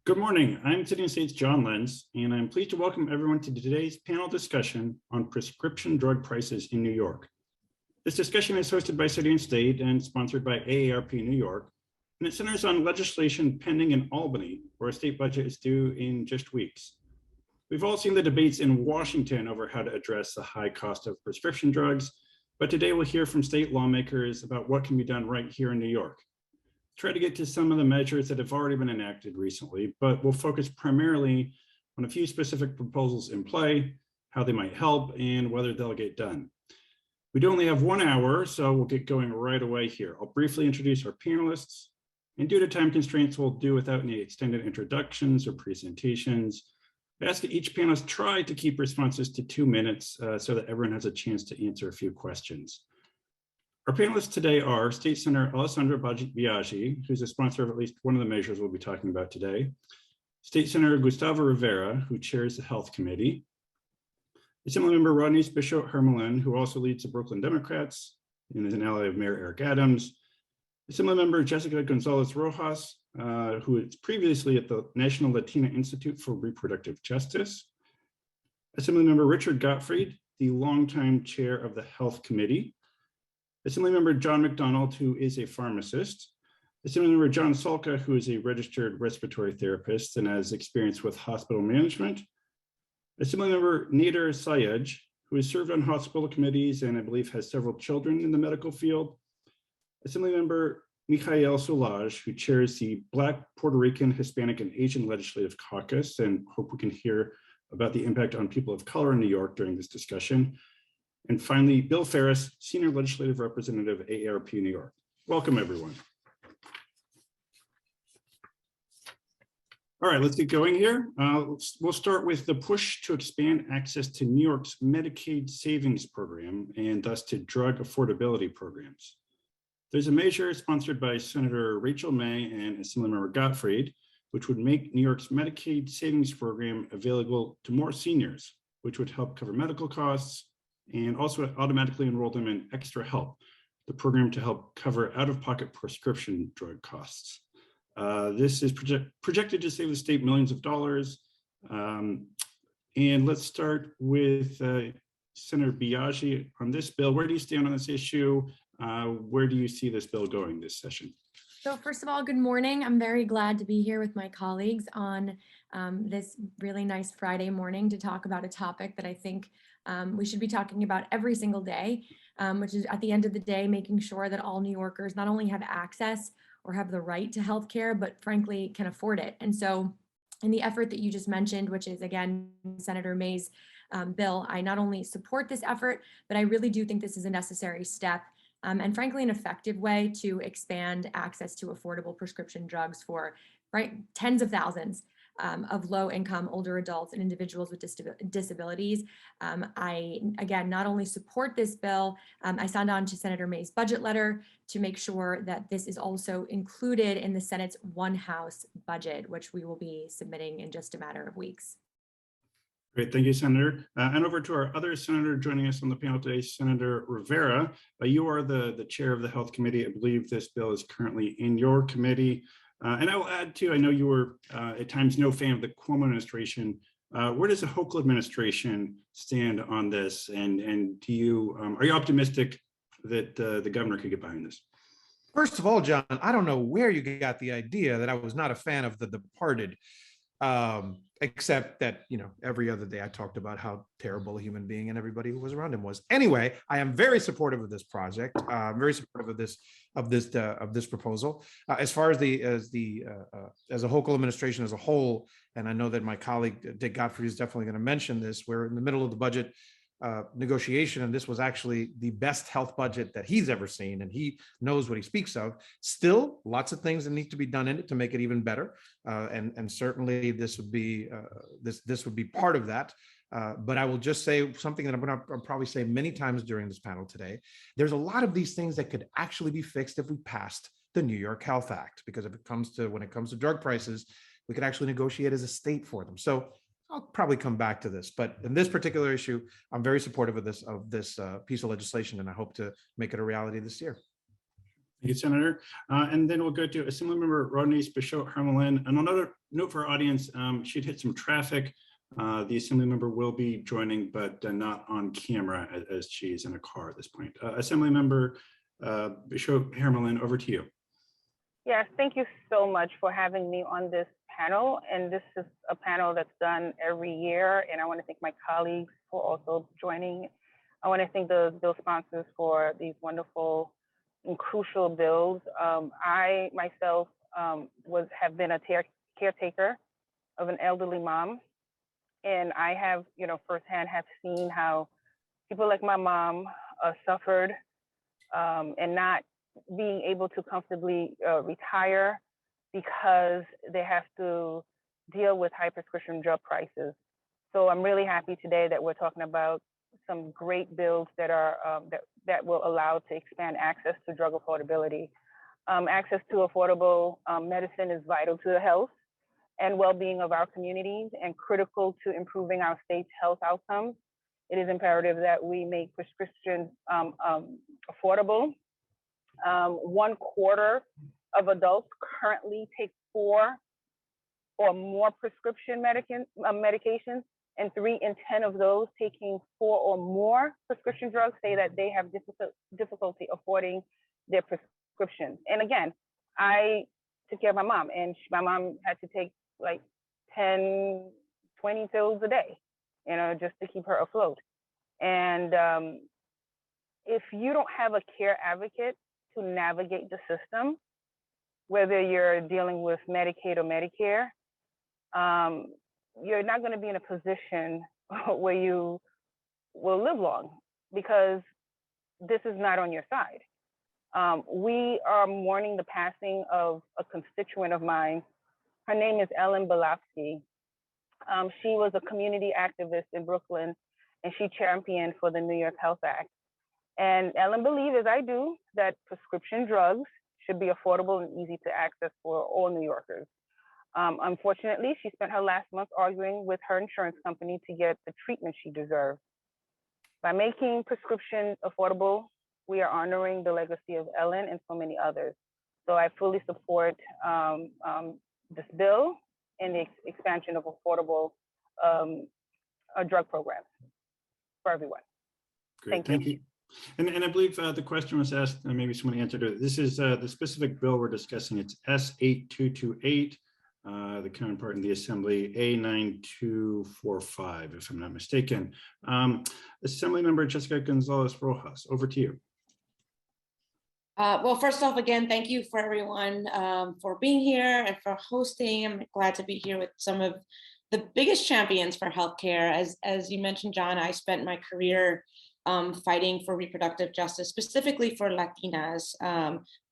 Good morning. I'm City and State's Jon Lentz, and I'm pleased to welcome everyone to today's panel discussion on prescription drug prices in New York. This discussion is hosted by City and State and sponsored by AARP New York, and it centers on legislation pending in Albany, where a state budget is due in just weeks. We've all seen the debates in Washington over how to address the high cost of prescription drugs, but today we'll hear from state lawmakers about what can be done right here in New York. Try to get to some of the measures that have already been enacted recently, but we'll focus primarily on a few specific proposals in play, how they might help, and whether they'll get done. We do only have 1 hour, so we'll get going right away here. I'll briefly introduce our panelists, and due to time constraints, we'll do without any extended introductions or presentations. I ask that each panelist try to keep responses to 2 minutes so that everyone has a chance to answer a few questions. Our panelists today are State Senator Alessandra Biaggi, who's a sponsor of at least one of the measures we'll be talking about today, State Senator Gustavo Rivera, who chairs the Health Committee, Assemblymember Rodney Bishop-Hermelin, who also leads the Brooklyn Democrats and is an ally of Mayor Eric Adams, Assemblymember Jessica González-Rojas, who was previously at the National Latina Institute for Reproductive Justice, Assemblymember Richard Gottfried, the longtime chair of the Health Committee, Assemblymember Jon McDonald, who is a pharmacist, Assemblymember Jon Salka, who is a registered respiratory therapist and has experience with hospital management, Assemblymember Nader Sayegh, who has served on hospital committees and I believe has several children in the medical field, Assemblymember Michael Solage, who chairs the Black, Puerto Rican, Hispanic, and Asian Legislative Caucus, and hope we can hear about the impact on people of color in New York during this discussion. And finally, Bill Ferris, Senior Legislative Representative, AARP New York. Welcome, everyone. All right, let's get going here. We'll start with the push to expand access to New York's Medicaid savings program and thus to drug affordability programs. There's a measure sponsored by Senator Rachel May and Assemblymember Gottfried, which would make New York's Medicaid savings program available to more seniors, which would help cover medical costs and also automatically enroll them in Extra Help, the program to help cover out-of-pocket prescription drug costs. This is projected to save the state millions of dollars. And let's start with Senator Biaggi on this bill. Where do you stand on this issue? Where do you see this bill going this session? So first of all, good morning. I'm very glad to be here with my colleagues on this really nice Friday morning to talk about a topic that I think we should be talking about every single day, which is at the end of the day, making sure that all New Yorkers not only have access or have the right to healthcare, but frankly can afford it. And so in the effort that you just mentioned, which is again, Senator May's bill, I not only support this effort, but I really do think this is a necessary step and frankly, an effective way to expand access to affordable prescription drugs for tens of thousands of low-income older adults and individuals with disabilities. I, again, not only support this bill, I signed on to Senator May's budget letter to make sure that this is also included in the Senate's One House budget, which we will be submitting in just a matter of weeks. Great, thank you, Senator. And over to our other senator joining us on the panel today, Senator Rivera. You are the chair of the Health Committee. I believe this bill is currently in your committee. And I will add too, I know you were at times no fan of the Cuomo administration. Where does the Hochul administration stand on this? And do you are you optimistic that the governor could get behind this? First of all, John, I don't know where you got the idea that I was not a fan of The Departed. Except that, you know, every other day I talked about how terrible a human being and everybody who was around him was. Anyway, I am very supportive of this project. I'm very supportive of this proposal. As far as as a Hochul administration as a whole, and I know that my colleague Dick Gottfried is definitely going to mention this. We're in the middle of the budget negotiation, and this was actually the best health budget that he's ever seen, and he knows what he speaks of. Still, lots of things that need to be done in it to make it even better, and certainly this would be this would be part of that. But I will just say something that I'm going to probably say many times during this panel today. There's a lot of these things that could actually be fixed if we passed the New York Health Act, because when it comes to drug prices, we could actually negotiate as a state for them. So I'll probably come back to this, but in this particular issue, I'm very supportive of this piece of legislation, and I hope to make it a reality this year. Thank you, Senator. And then we'll go to Assemblymember Rodney's Bichot-Hermelin. And another note for our audience, she'd hit some traffic. The Assemblymember will be joining, but not on camera as she's in a car at this point. Assemblymember Bichot-Hermelin, over to you. Yes, thank you so much for having me on this panel. And this is a panel that's done every year. And I want to thank my colleagues for also joining. I want to thank the bill sponsors for these wonderful and crucial bills. I myself have been a caretaker of an elderly mom. And I have, firsthand have seen how people like my mom suffered and not being able to comfortably retire because they have to deal with high prescription drug prices. So I'm really happy today that we're talking about some great bills that are that will allow to expand access to drug affordability. Access to affordable medicine is vital to the health and well-being of our communities and critical to improving our state's health outcomes. It is imperative that we make prescriptions affordable. 1/4 of adults currently take 4 or more prescription medications, and 3 in 10 of those taking 4 or more prescription drugs say that they have difficulty affording their prescriptions. And again, I took care of my mom, and my mom had to take like 10, 20 pills a day, just to keep her afloat. And if you don't have a care advocate to navigate the system, whether you're dealing with Medicaid or Medicare, you're not going to be in a position where you will live long, because this is not on your side. We are mourning the passing of a constituent of mine. Her name is Ellen Belofsky. She was a community activist in Brooklyn, and she championed for the New York Health Act. And Ellen believed, as I do, that prescription drugs should be affordable and easy to access for all New Yorkers. Unfortunately, she spent her last month arguing with her insurance company to get the treatment she deserved. By making prescription affordable, we are honoring the legacy of Ellen and so many others. So I fully support this bill and the expansion of affordable drug programs for everyone. Great, thank you. And I believe the question was asked, and maybe someone answered it. This is the specific bill we're discussing. It's S8228, the counterpart in the Assembly, A9245, if I'm not mistaken. Assemblymember Jessica González-Rojas, over to you. Well, first off, again, thank you for everyone for being here and for hosting. I'm glad to be here with some of the biggest champions for healthcare. As you mentioned, John, I spent my career fighting for reproductive justice, specifically for Latinas,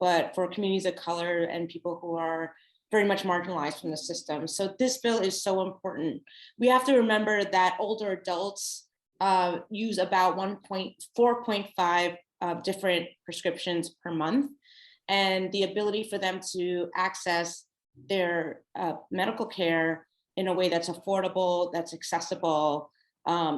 but for communities of color and people who are very much marginalized from the system. So this bill is so important. We have to remember that older adults use about 4.5 different prescriptions per month, and the ability for them to access their medical care in a way that's affordable, that's accessible,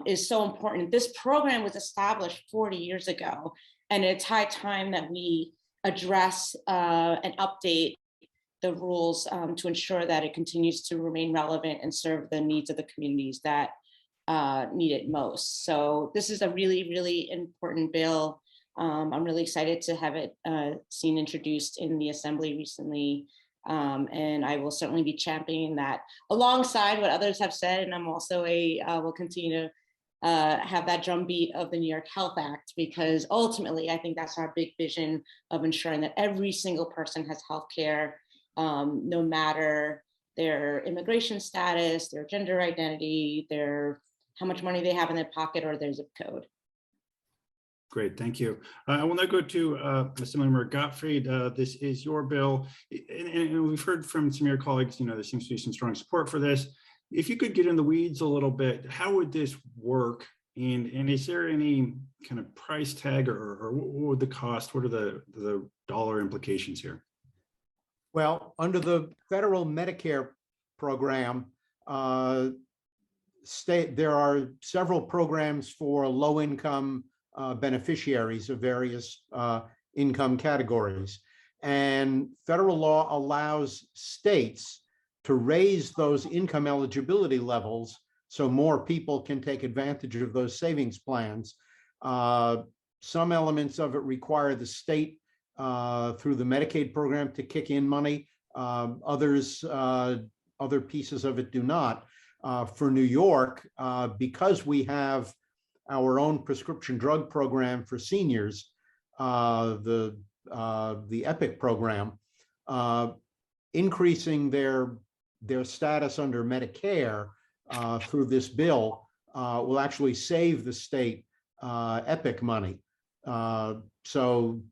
is so important. This program was established 40 years ago, and it's high time that we address and update the rules to ensure that it continues to remain relevant and serve the needs of the communities that need it most. So this is a really, really important bill. I'm really excited to have it seen introduced in the Assembly recently. And I will certainly be championing that alongside what others have said. And I'm also will continue to have that drumbeat of the New York Health Act, because ultimately I think that's our big vision of ensuring that every single person has healthcare, no matter their immigration status, their gender identity, how much money they have in their pocket, or their zip code. Great, thank you. I will now go to Assemblymember Gottfried. This is your bill, and we've heard from some of your colleagues, there seems to be some strong support for this. If you could get in the weeds a little bit, how would this work? And is there any kind of price tag, or what would the cost? What are the dollar implications here? Well, under the federal Medicare program, there are several programs for low-income beneficiaries of various income categories. And federal law allows states to raise those income eligibility levels so more people can take advantage of those savings plans. Some elements of it require the state through the Medicaid program to kick in money. Other pieces of it do not. For New York, because we have our own prescription drug program for seniors, the EPIC program, increasing their status under Medicare through this bill will actually save the state EPIC money. So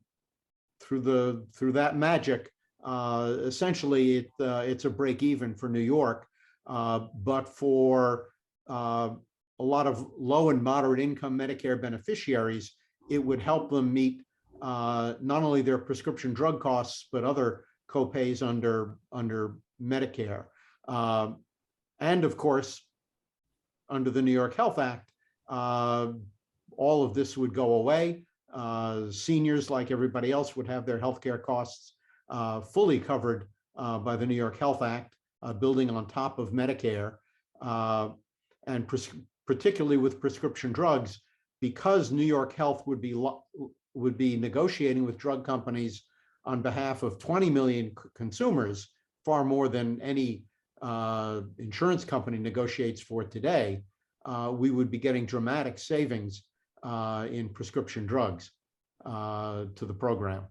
through that magic, essentially it's a break even for New York, but for a lot of low and moderate income Medicare beneficiaries, it would help them meet not only their prescription drug costs, but other copays under Medicare. And of course, under the New York Health Act, all of this would go away. Seniors, like everybody else, would have their healthcare costs fully covered by the New York Health Act, building on top of Medicare, and particularly with prescription drugs, because New York Health would be negotiating with drug companies on behalf of 20 million consumers, far more than any insurance company negotiates for today. We would be getting dramatic savings in prescription drugs to the program.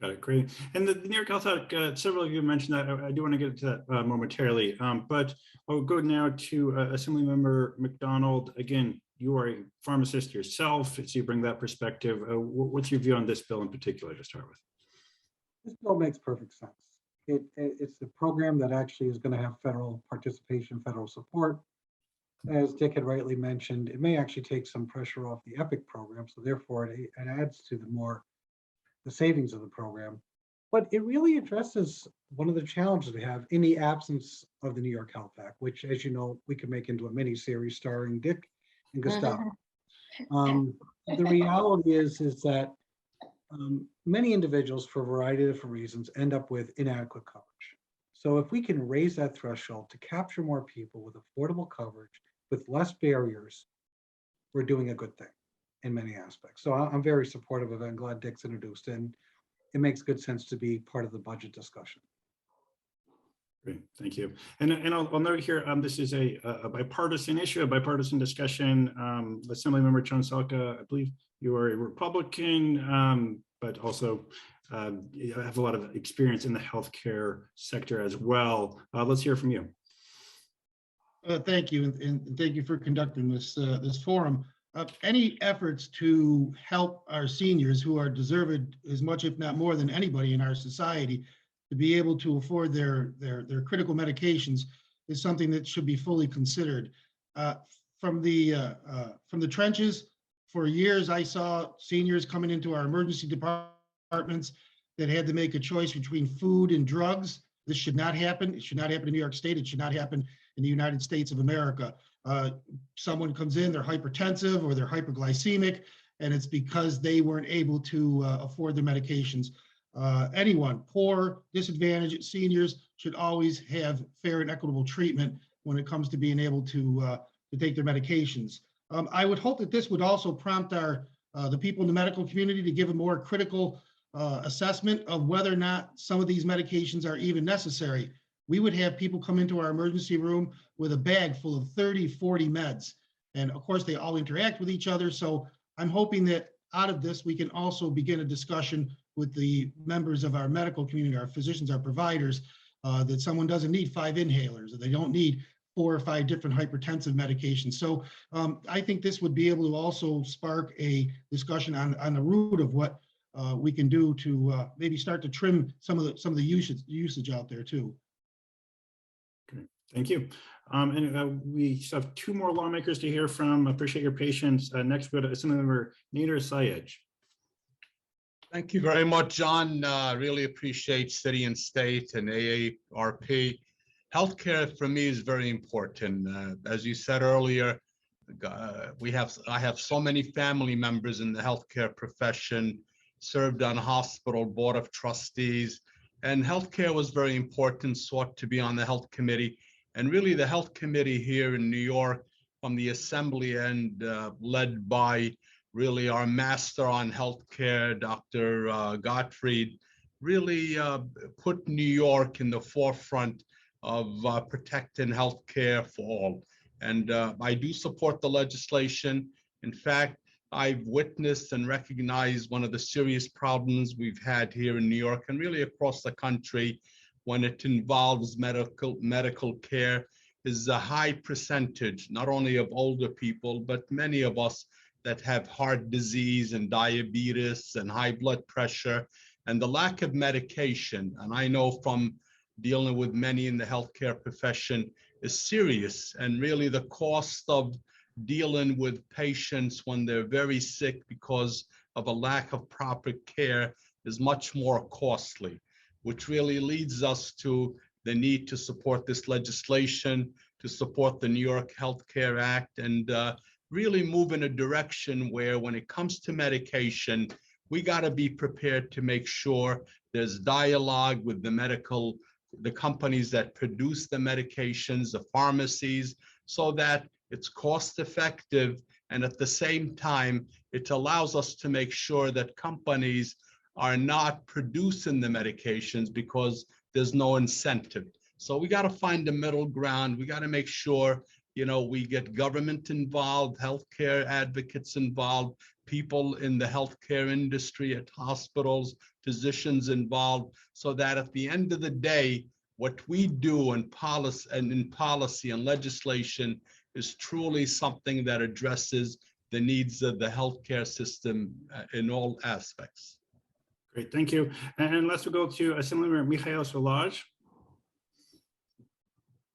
Got it, great. And the New York Health Act, several of you mentioned that. I do want to get to that momentarily, but I'll go now to Assemblymember McDonald. Again, you are a pharmacist yourself, so you bring that perspective. What's your view on this bill in particular to start with? This bill makes perfect sense. It's a program that actually is going to have federal participation, federal support. As Dick had rightly mentioned, it may actually take some pressure off the EPIC program, so therefore it adds to the savings of the program. But it really addresses one of the challenges we have in the absence of the New York Health Act, which, as you know, we could make into a mini-series starring Dick and Gustavo. The reality is that many individuals, for a variety of different reasons, end up with inadequate coverage. So if we can raise that threshold to capture more people with affordable coverage, with less barriers, we're doing a good thing in many aspects. So I'm very supportive of it. I'm glad Dick's introduced it, and it makes good sense to be part of the budget discussion. Great, thank you. And I'll note here, this is a bipartisan issue, a bipartisan discussion. Assemblymember Jon Salka, I believe you are a Republican, but also you have a lot of experience in the healthcare sector as well. Let's hear from you. Thank you, and thank you for conducting this forum. Any efforts to help our seniors, who are deserved as much, if not more, than anybody in our society, to be able to afford their critical medications, is something that should be fully considered. From the trenches, for years, I saw seniors coming into our emergency departments that had to make a choice between food and drugs. This should not happen. It should not happen in New York State. It should not happen in the United States of America. Someone comes in, they're hypertensive or they're hyperglycemic, and it's because they weren't able to afford their medications. Anyone, poor, disadvantaged seniors, should always have fair and equitable treatment when it comes to being able to take their medications. I would hope that this would also prompt the people in the medical community to give a more critical assessment of whether or not some of these medications are even necessary. We would have people come into our emergency room with a bag full of 30, 40 meds. And of course, they all interact with each other. So I'm hoping that out of this, we can also begin a discussion with the members of our medical community, our physicians, our providers, that someone doesn't need 5 inhalers, or they don't need 4 or 5 different hypertensive medications. So I think this would be able to also spark a discussion on the root of what we can do to maybe start to trim some of the usage out there too. Okay, thank you. And we have 2 more lawmakers to hear from. Appreciate your patience. Next, we go to Assemblymember Sayegh. Thank you very much, John. Really appreciate city and state and AARP. Healthcare for me is very important. As you said earlier, I have so many family members in the healthcare profession, served on hospital board of trustees, and healthcare was very important, sought to be on the health committee. And really the health committee here in New York from the assembly and led by really our master on healthcare, Dr. Gottfried, really put New York in the forefront of protecting healthcare for all. And I do support the legislation. In fact, I've witnessed and recognized one of the serious problems we've had here in New York and really across the country when it involves medical care is a high percentage, not only of older people, but many of us that have heart disease and diabetes and high blood pressure and the lack of medication. And I know from dealing with many in the healthcare profession is serious, and really the cost of dealing with patients when they're very sick because of a lack of proper care is much more costly, which really leads us to the need to support this legislation, to support the New York Healthcare Act, and really move in a direction where when it comes to medication, we got to be prepared to make sure there's dialogue with the companies that produce the medications, the pharmacies, so that it's cost effective. And at the same time, it allows us to make sure that companies are not producing the medications because there's no incentive. So we got to find a middle ground. We got to make sure, we get government involved, healthcare advocates involved, people in the healthcare industry at hospitals, physicians involved, so that at the end of the day, what we do in policy and legislation is truly something that addresses the needs of the healthcare system in all aspects. Great, thank you. And let's go to Assemblymember Michael Solage.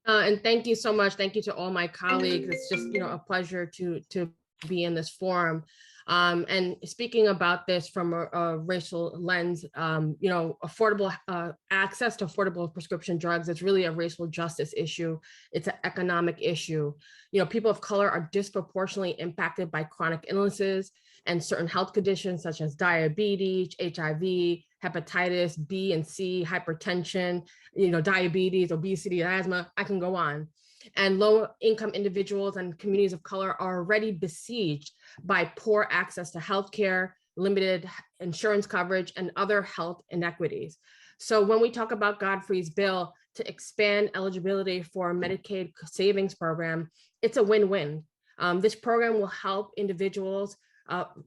And thank you so much. Thank you to all my colleagues. It's just, a pleasure to be in this forum. And speaking about this from a racial lens, affordable access to affordable prescription drugs is really a racial justice issue. It's an economic issue. People of color are disproportionately impacted by chronic illnesses and certain health conditions such as diabetes, HIV, hepatitis B and C, hypertension, diabetes, obesity, asthma, I can go on. And low income individuals and communities of color are already besieged by poor access to healthcare, limited insurance coverage, and other health inequities. So when we talk about Gottfried's bill to expand eligibility for a Medicaid savings program, it's a win-win. This program will help individuals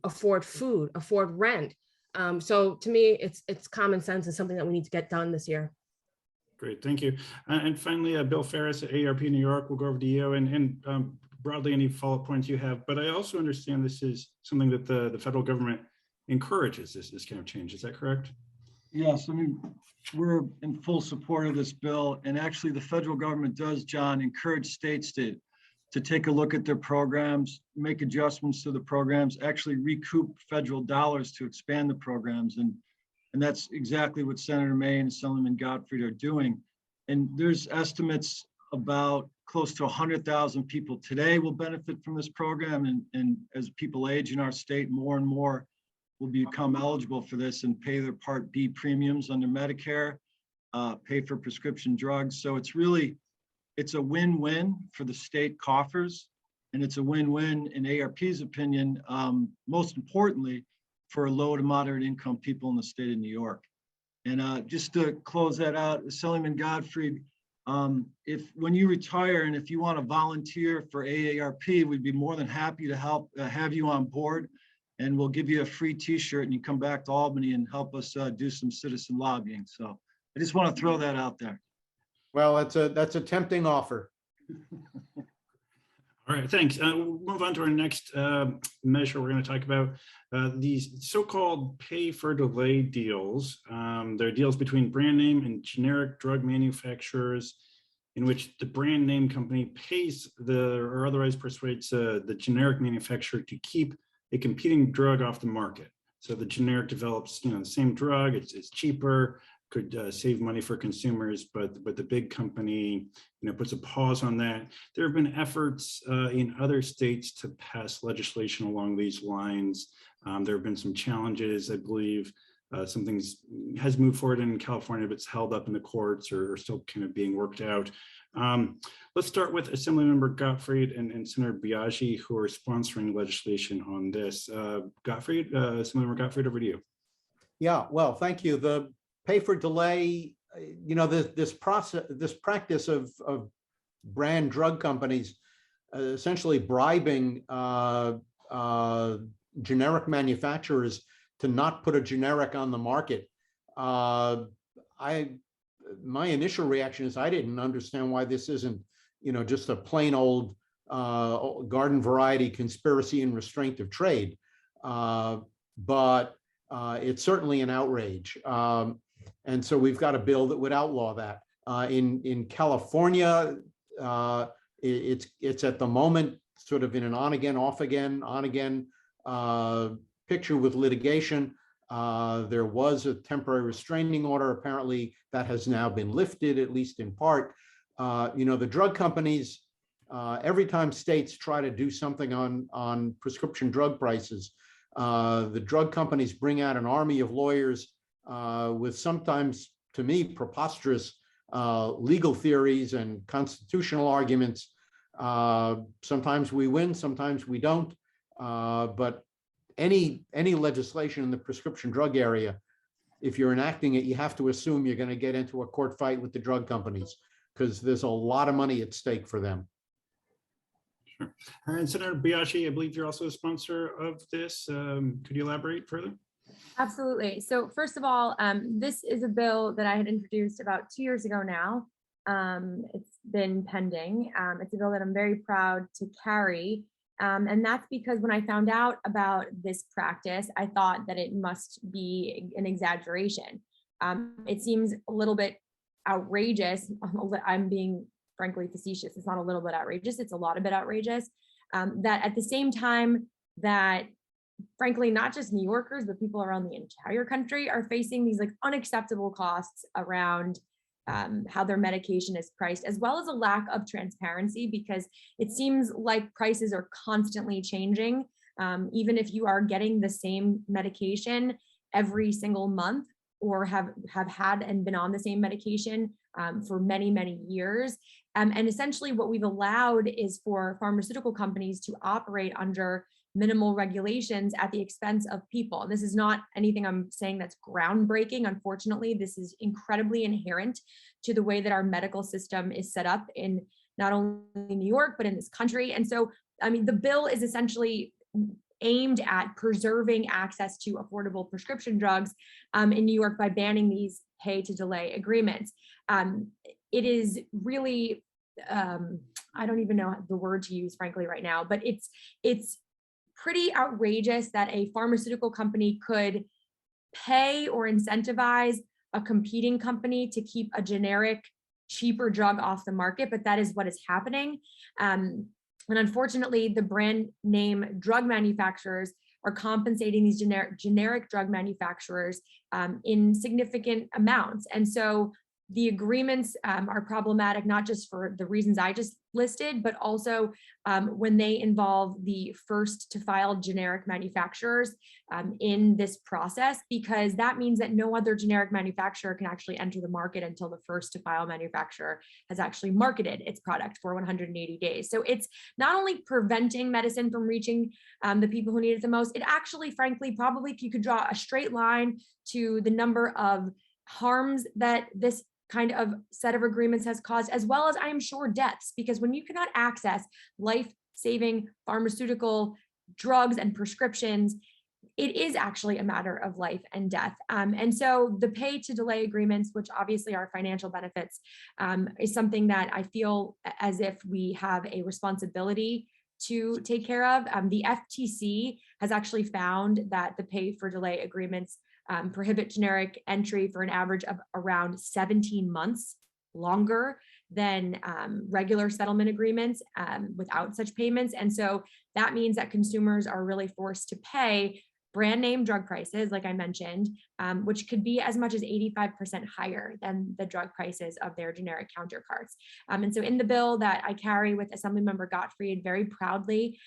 afford food, afford rent. So to me, it's common sense and something that we need to get done this year. Great, thank you. And finally, Bill Ferris at AARP New York, we'll go over to you and broadly any follow-up points you have. But I also understand this is something that the federal government encourages, this kind of change. Is that correct? Yes, we're in full support of this bill. And actually the federal government does, John, encourage states to take a look at their programs, make adjustments to the programs, actually recoup federal dollars to expand the programs. And that's exactly what Senator May and Assemblyman Gottfried are doing. And there's estimates about close to 100,000 people today will benefit from this program. And as people age in our state, more and more will become eligible for this and pay their Part B premiums under Medicare, pay for prescription drugs. So it's a win-win for the state coffers. And it's a win-win in AARP's opinion, most importantly, for low to moderate income people in the state of New York. And just to close that out, Assemblyman Gottfried, when you retire and if you want to volunteer for AARP, we'd be more than happy to help have you on board, and we'll give you a free t-shirt and you come back to Albany and help us do some citizen lobbying. So I just want to throw that out there. Well, that's a tempting offer. All right, thanks. We'll move on to our next measure. We're going to talk about these so-called pay for delay deals. They're deals between brand name and generic drug manufacturers in which the brand name company pays or otherwise persuades the generic manufacturer to keep a competing drug off the market. So the generic develops, the same drug, it's cheaper, could save money for consumers, but the big company, puts a pause on that. There have been efforts in other states to pass legislation along these lines. There have been some challenges, I believe. Some things has moved forward in California, but it's held up in the courts or still kind of being worked out. Let's start with Assemblymember Gottfried and Senator Biaggi, who are sponsoring legislation on this. Gottfried, Assemblymember Gottfried, over to you. Yeah, well, thank you. The pay for delay, this practice of brand drug companies essentially bribing generic manufacturers to not put a generic on the market. My initial reaction is I didn't understand why this isn't, just a plain old garden variety conspiracy and restraint of trade. But it's certainly an outrage. And so we've got a bill that would outlaw that. In California, it's at the moment sort of in an on again, off again, on again picture with litigation. There was a temporary restraining order. Apparently that has now been lifted, at least in part. The drug companies, every time states try to do something on prescription drug prices, the drug companies bring out an army of lawyers with sometimes, to me, preposterous legal theories and constitutional arguments. Sometimes we win, sometimes we don't. But any legislation in the prescription drug area, if you're enacting it, you have to assume you're going to get into a court fight with the drug companies because there's a lot of money at stake for them. Sure. And Senator Biaggi, I believe you're also a sponsor of this. Could you elaborate further? Absolutely. So first of all, this is a bill that I had introduced about 2 years ago now. It's been pending. It's a bill that I'm very proud to carry. And that's because when I found out about this practice, I thought that it must be an exaggeration. It seems a little bit outrageous. I'm being frankly facetious. It's not a little bit outrageous. It's a lot of bit outrageous. That at the same time that frankly, not just New Yorkers, but people around the entire country are facing these like unacceptable costs around how their medication is priced, as well as a lack of transparency, because it seems like prices are constantly changing. Even if you are getting the same medication every single month or have had and been on the same medication for many, many years. And essentially what we've allowed is for pharmaceutical companies to operate under minimal regulations at the expense of people. And this is not anything I'm saying that's groundbreaking. Unfortunately, this is incredibly inherent to the way that our medical system is set up in not only New York, but in this country. And so, I mean, the bill is essentially aimed at preserving access to affordable prescription drugs in New York by banning these pay to delay agreements. It is really, I don't even know the word to use, frankly, right now, but it's pretty outrageous that a pharmaceutical company could pay or incentivize a competing company to keep a generic, cheaper drug off the market, but that is what is happening. And unfortunately, the brand name drug manufacturers are compensating these generic drug manufacturers in significant amounts. And so the agreements are problematic, not just for the reasons I just listed, but also when they involve the first to file generic manufacturers in this process, because that means that no other generic manufacturer can actually enter the market until the first to file manufacturer has actually marketed its product for 180 days. So it's not only preventing medicine from reaching the people who need it the most, it actually, frankly, probably if you could draw a straight line to the number of harms that this kind of set of agreements has caused, as well as I'm sure deaths, because when you cannot access life-saving pharmaceutical drugs and prescriptions, it is actually a matter of life and death. And so the pay to delay agreements, which obviously are financial benefits, is something that I feel as if we have a responsibility to take care of. The FTC has actually found that the pay for delay agreements prohibit generic entry for an average of around 17 months longer than regular settlement agreements without such payments. And so that means that consumers are really forced to pay brand name drug prices, like I mentioned, which could be as much as 85% higher than the drug prices of their generic counterparts. And so in the bill that I carry with Assemblymember Gottfried very proudly,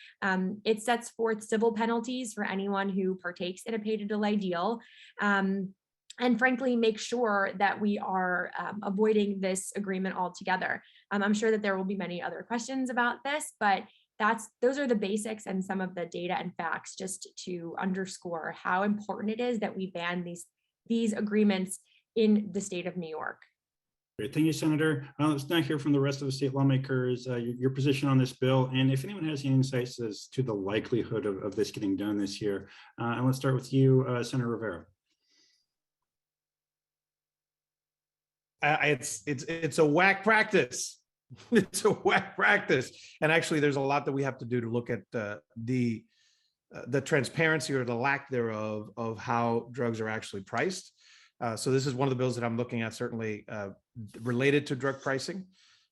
it sets forth civil penalties for anyone who partakes in a pay to delay deal. And frankly, make sure that we are avoiding this agreement altogether. I'm sure that there will be many other questions about this, but those are the basics and some of the data and facts just to underscore how important it is that we ban these agreements in the state of New York. Great, thank you, Senator. Let's now hear from the rest of the state lawmakers, your position on this bill, and if anyone has any insights as to the likelihood of this getting done this year. And let's start with you, Senator Rivera. It's a whack practice. It's a whack practice. And actually, there's a lot that we have to do to look at the transparency or the lack thereof of how drugs are actually priced. So this is one of the bills that I'm looking at, certainly related to drug pricing.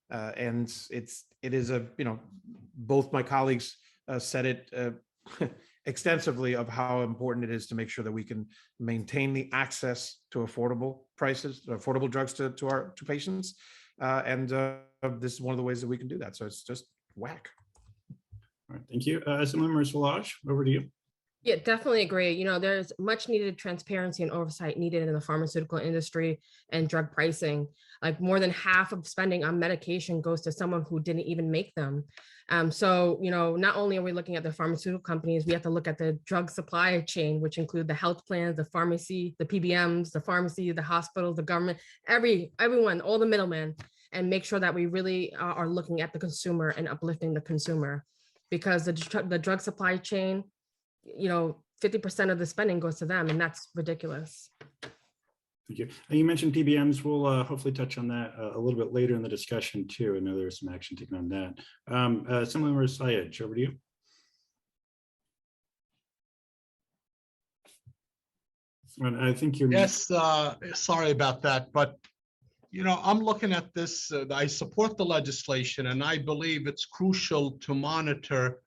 And it is both my colleagues said it extensively of how important it is to make sure that we can maintain the access to affordable prices, affordable drugs to patients. And this is one of the ways that we can do that. So it's just whack. All right, thank you. Assemblymember Solage, over to you. Yeah, definitely agree. There's much needed transparency and oversight needed in the pharmaceutical industry and drug pricing. Like more than half of spending on medication goes to someone who didn't even make them. So, not only are we looking at the pharmaceutical companies, we have to look at the drug supply chain, which include the health plans, the pharmacy, the PBMs, the pharmacy, the hospitals, the government, everyone, all the middlemen, and make sure that we really are looking at the consumer and uplifting the consumer, because the drug supply chain, 50% of the spending goes to them, and that's ridiculous. Thank you. You mentioned PBMs. We'll hopefully touch on that a little bit later in the discussion too. I know there's some action taken on that. Assemblymember Sayegh, over to you. And I think you're. Yes, sorry about that, but I'm looking at this. I support the legislation, and I believe it's crucial to monitor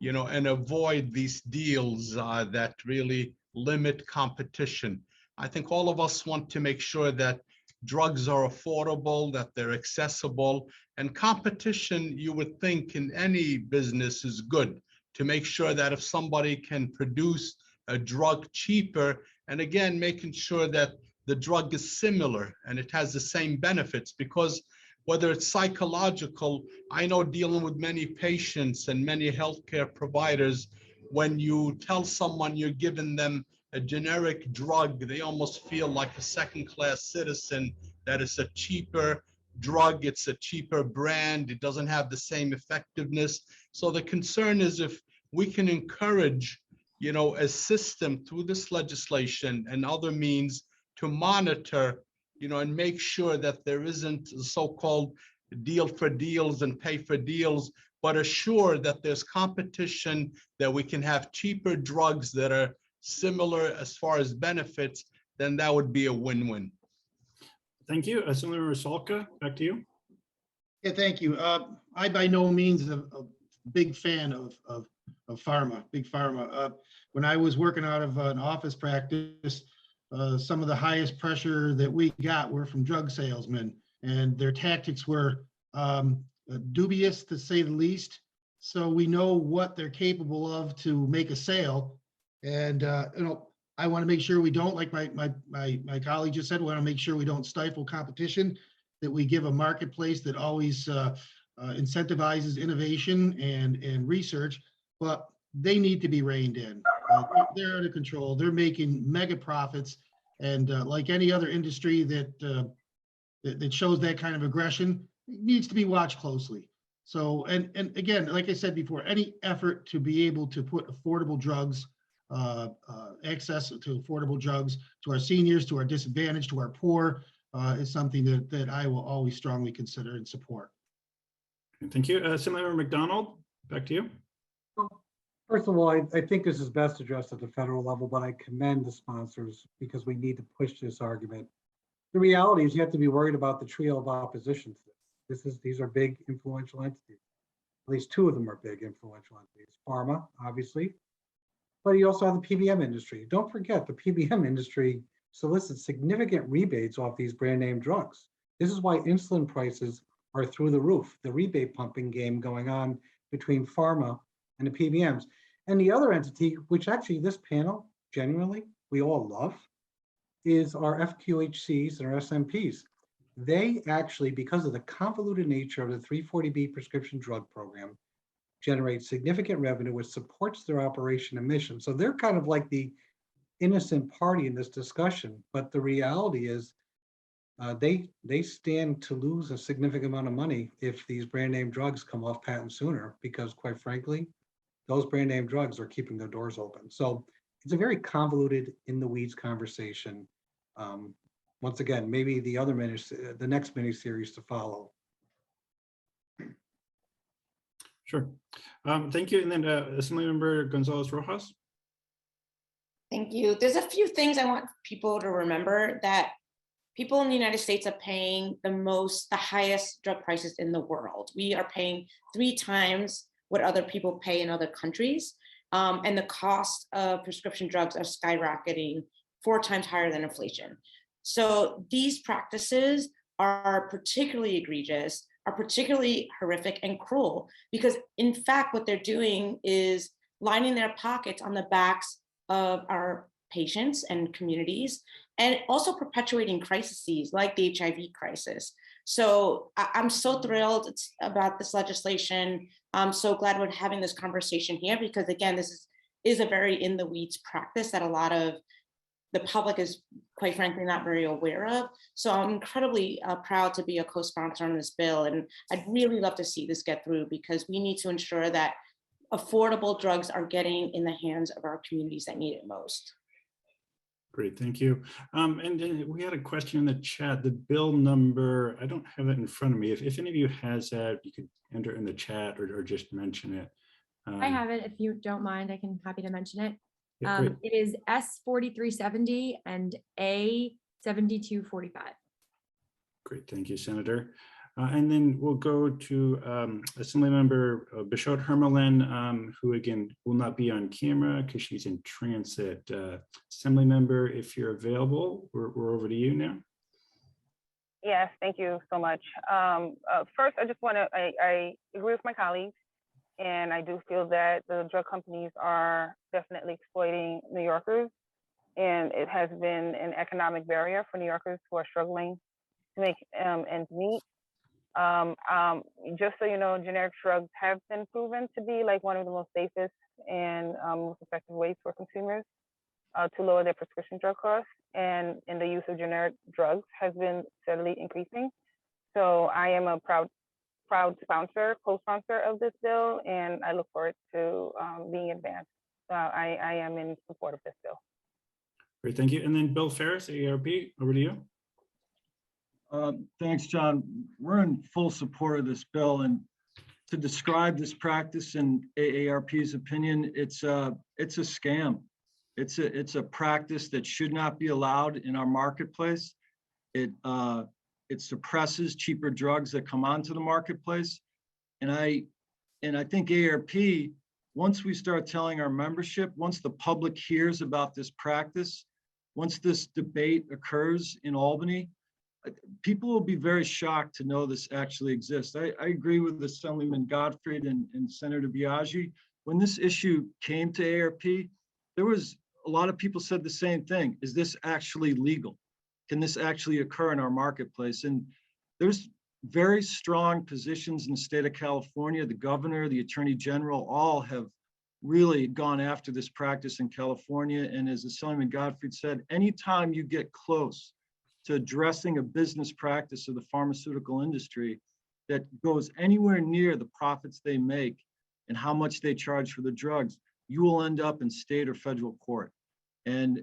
and avoid these deals that really limit competition. I think all of us want to make sure that drugs are affordable, that they're accessible, and competition, you would think, in any business is good, to make sure that if somebody can produce a drug cheaper, and again, making sure that the drug is similar and it has the same benefits, because whether it's psychological, I know dealing with many patients and many healthcare providers, when you tell someone you're giving them a generic drug, they almost feel like a second-class citizen, that it's a cheaper drug, it's a cheaper brand, it doesn't have the same effectiveness. So the concern is if we can encourage, a system through this legislation and other means to monitor and make sure that there isn't so-called deal for deals and pay for deals, but assure that there's competition, that we can have cheaper drugs that are similar as far as benefits, then that would be a win-win. Thank you. Assemblymember Salka, back to you. Yeah, thank you. I by no means a big fan of pharma, big pharma. When I was working out of an office practice, some of the highest pressure that we got were from drug salesmen, and their tactics were dubious, to say the least. So we know what they're capable of to make a sale. And I want to make sure we don't, like my colleague just said, we want to make sure we don't stifle competition, that we give a marketplace that always incentivizes innovation and research, but they need to be reined in. They're out of control. They're making mega profits, and like any other industry that shows that kind of aggression, it needs to be watched closely. So, and again, like I said before, any effort to be able to put affordable drugs, access to affordable drugs to our seniors, to our disadvantaged, to our poor, is something that I will always strongly consider and support. Thank you. Assemblymember McDonald, back to you. First of all, I think this is best addressed at the federal level, but I commend the sponsors because we need to push this argument. The reality is you have to be worried about the trio of opposition to this. These are big influential entities. At least two of them are big influential entities. Pharma, obviously, But you also have the PBM industry. Don't forget, the PBM industry solicits significant rebates off these brand name drugs. This is why insulin prices are through the roof, the rebate pumping game going on between pharma and the PBMs. And the other entity, which actually this panel, genuinely, we all love, is our FQHCs and our SMPs. They actually, because of the convoluted nature of the 340B prescription drug program, generate significant revenue, which supports their operation and mission. So they're kind of like the innocent party in this discussion, but the reality is they stand to lose a significant amount of money if these brand name drugs come off patent sooner, because quite frankly, those brand name drugs are keeping their doors open. So it's a very convoluted, in the weeds conversation. Once again, maybe the next mini series to follow. Sure. Thank you. And then Assemblymember González-Rojas. Thank you. There's a few things I want people to remember, that people in the United States are paying the highest drug prices in the world. We are paying 3 times what other people pay in other countries. And the cost of prescription drugs are skyrocketing 4 times higher than inflation. So these practices are particularly egregious, are particularly horrific and cruel, because in fact, what they're doing is lining their pockets on the backs of our patients and communities, and also perpetuating crises like the HIV crisis. So I'm so thrilled about this legislation. I'm so glad we're having this conversation here, because again, this is a very in the weeds practice that a lot of the public is, quite frankly, not very aware of. So I'm incredibly proud to be a co-sponsor on this bill. And I'd really love to see this get through, because we need to ensure that affordable drugs are getting in the hands of our communities that need it most. Great, thank you. And then we had a question in the chat, the bill number, I don't have it in front of me. If any of you has that, you could enter in the chat or just mention it. I have it. If you don't mind, I can happy to mention it. Yeah, It is S4370 and A7245. great, thank you, Senator. And then we'll go to Assemblymember Bishot Hermelin, who again will not be on camera because she's in transit. Assemblymember, if you're available, we're over to you now. Yes, thank you so much. First, I just want to, I agree with my colleagues, and I do feel that the drug companies are definitely exploiting New Yorkers, and it has been an economic barrier for New Yorkers who are struggling to make ends meet. Just so you know, generic drugs have been proven to be like one of the most safest and most effective ways for consumers to lower their prescription drug costs, and the use of generic drugs has been steadily increasing. So I am a proud co-sponsor of this bill, and I look forward to being advanced. I am in support of this bill. Great, thank you. And then Bill Ferris, AARP, over to you. Thanks, John. We're in full support of this bill, and to describe this practice in AARP's opinion, it's a scam. It's a practice that should not be allowed in our marketplace. It suppresses cheaper drugs that come onto the marketplace, and I think AARP, once we start telling our membership, once the public hears about this practice, once this debate occurs in Albany, people will be very shocked to know this actually exists. I agree with Assemblyman Gottfried and Senator Biaggi. When this issue came to AARP, there was a lot of people said the same thing. Is this actually legal? Can this actually occur in our marketplace? And there's very strong positions in the state of California. The governor, the attorney general, all have really gone after this practice in California. And as Assemblyman Gottfried said, anytime you get close to addressing a business practice of the pharmaceutical industry that goes anywhere near the profits they make and how much they charge for the drugs, you will end up in state or federal court. And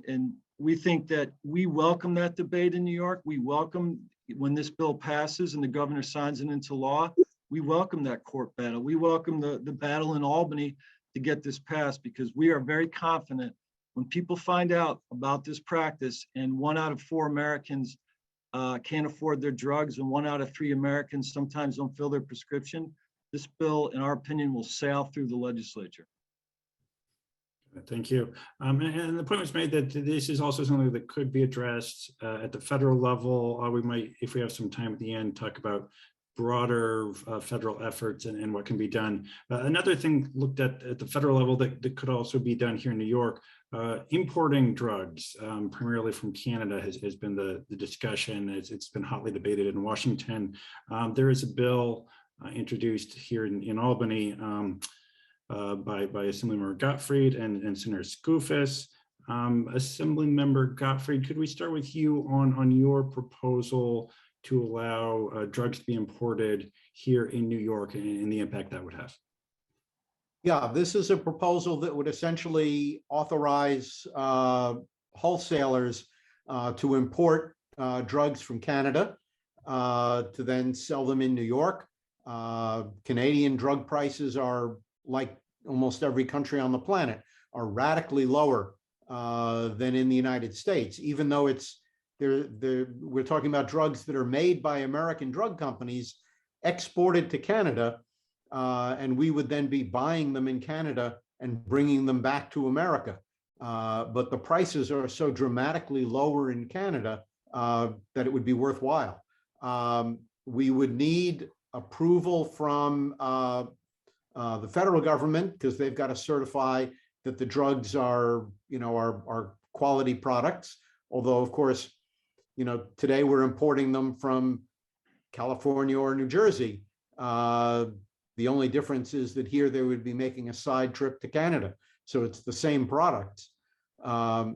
we think that we welcome that debate in New York. We welcome when this bill passes and the governor signs it into law, we welcome that court battle. We welcome the battle in Albany to get this passed, because we are very confident when people find out about this practice and 1 out of 4 Americans can't afford their drugs and 1 out of 3 Americans sometimes don't fill their prescription, this bill, in our opinion, will sail through the legislature. Thank you. And the point was made that this is also something that could be addressed at the federal level. We might, if we have some time at the end, talk about broader federal efforts and what can be done. Another thing looked at the federal level that could also be done here in New York, importing drugs, primarily from Canada, has been the discussion. It's been hotly debated in Washington. There is a bill introduced here in Albany by Assemblymember Gottfried and Senator Skoufis. Assemblymember Gottfried, could we start with you on your proposal to allow drugs to be imported here in New York and the impact that would have? Yeah, this is a proposal that would essentially authorize wholesalers to import drugs from Canada to then sell them in New York. Canadian drug prices are, like almost every country on the planet, are radically lower than in the United States, even though we're talking about drugs that are made by American drug companies, exported to Canada, and we would then be buying them in Canada and bringing them back to America. But the prices are so dramatically lower in Canada that it would be worthwhile. We would need approval from the federal government, because they've got to certify that the drugs are quality products. Although, of course, today we're importing them from California or New Jersey. The only difference is that here they would be making a side trip to Canada. So it's the same products. The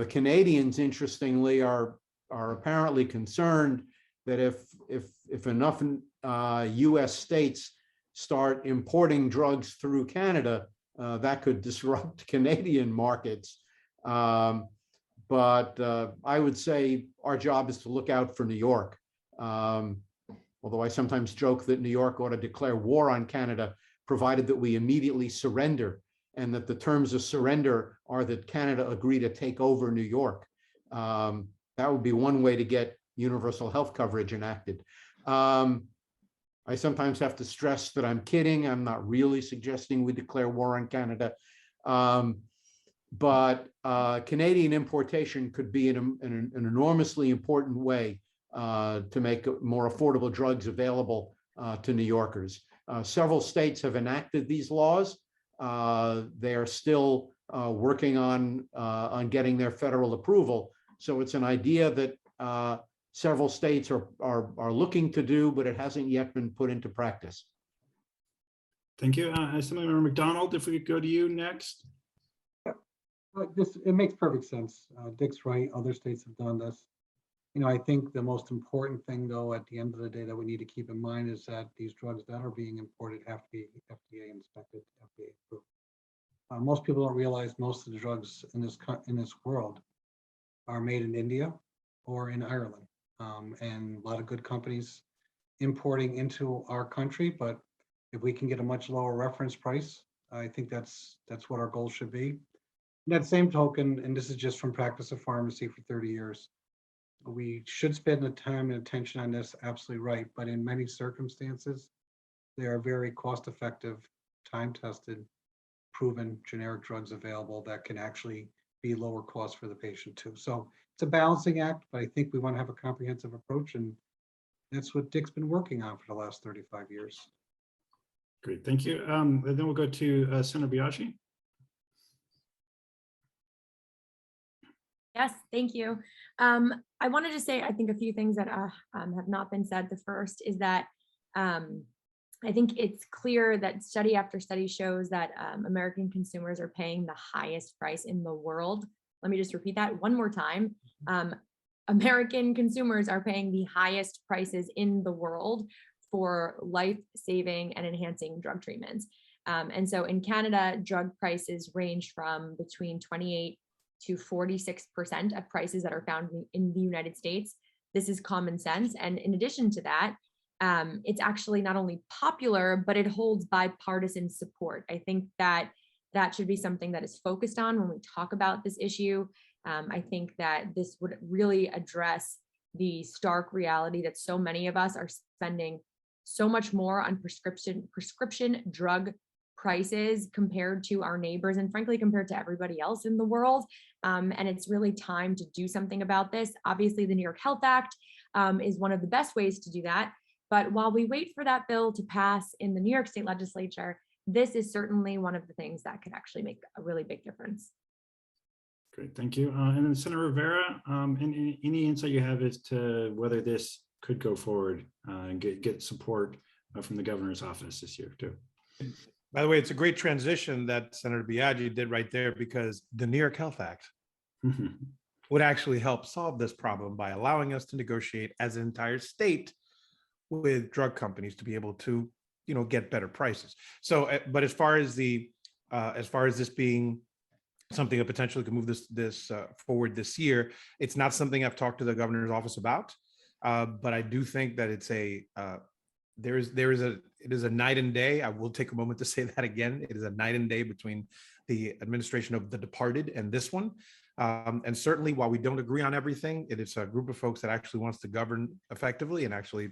Canadians, interestingly, are apparently concerned that if enough US states start importing drugs through Canada, that could disrupt Canadian markets. But I would say our job is to look out for New York. Although I sometimes joke that New York ought to declare war on Canada, provided that we immediately surrender, and that the terms of surrender are that Canada agree to take over New York. That would be one way to get universal health coverage enacted. I sometimes have to stress that I'm kidding. I'm not really suggesting we declare war on Canada. But Canadian importation could be an enormously important way to make more affordable drugs available to New Yorkers. Several states have enacted these laws. They are still working on getting their federal approval. So it's an idea that several states are looking to do, but it hasn't yet been put into practice. Thank you. Assemblymember McDonald, if we could go to you next. It makes perfect sense. Dick's right. Other states have done this. I think the most important thing, though, at the end of the day that we need to keep in mind is that these drugs that are being imported have to be FDA inspected, FDA approved. Most people don't realize most of the drugs in this world are made in India or in Ireland, and a lot of good companies importing into our country. But if we can get a much lower reference price, I think that's what our goal should be. In that same token, and this is just from practice of pharmacy for 30 years, we should spend the time and attention on this, absolutely right. But in many circumstances, they are very cost-effective, time-tested, proven generic drugs available that can actually be lower cost for the patient too. So it's a balancing act, but I think we want to have a comprehensive approach, and that's what Dick's been working on for the last 35 years. Great, thank you. And then we'll go to Senator Biaggi. Yes, thank you. I wanted to say, I think, a few things that have not been said. The first is that I think it's clear that study after study shows that American consumers are paying the highest price in the world. Let me just repeat that one more time. American consumers are paying the highest prices in the world for life-saving and enhancing drug treatments. And so in Canada, drug prices range from between 28 to 46% of prices that are found in the United States. This is common sense. And in addition to that, it's actually not only popular, but it holds bipartisan support. I think that should be something that is focused on when we talk about this issue. I think that this would really address the stark reality that so many of us are spending so much more on prescription drug prices compared to our neighbors and frankly compared to everybody else in the world. And it's really time to do something about this. Obviously, the New York Health Act is one of the best ways to do that. But while we wait for that bill to pass in the New York State legislature, this is certainly one of the things that could actually make a really big difference. Great, thank you. And then Senator Rivera, any insight you have as to whether this could go forward and get support from the governor's office this year too? By the way, it's a great transition that Senator Biaggi did right there, because the New York Health Act would actually help solve this problem by allowing us to negotiate as an entire state with drug companies to be able to, get better prices. So, but as far as this being something that potentially could move this forward this year, it's not something I've talked to the governor's office about, but I do think that it's it is a night and day. I will take a moment to say that again. It is a night and day between the administration of the departed and this one. And certainly, while we don't agree on everything, it is a group of folks that actually wants to govern effectively, and actually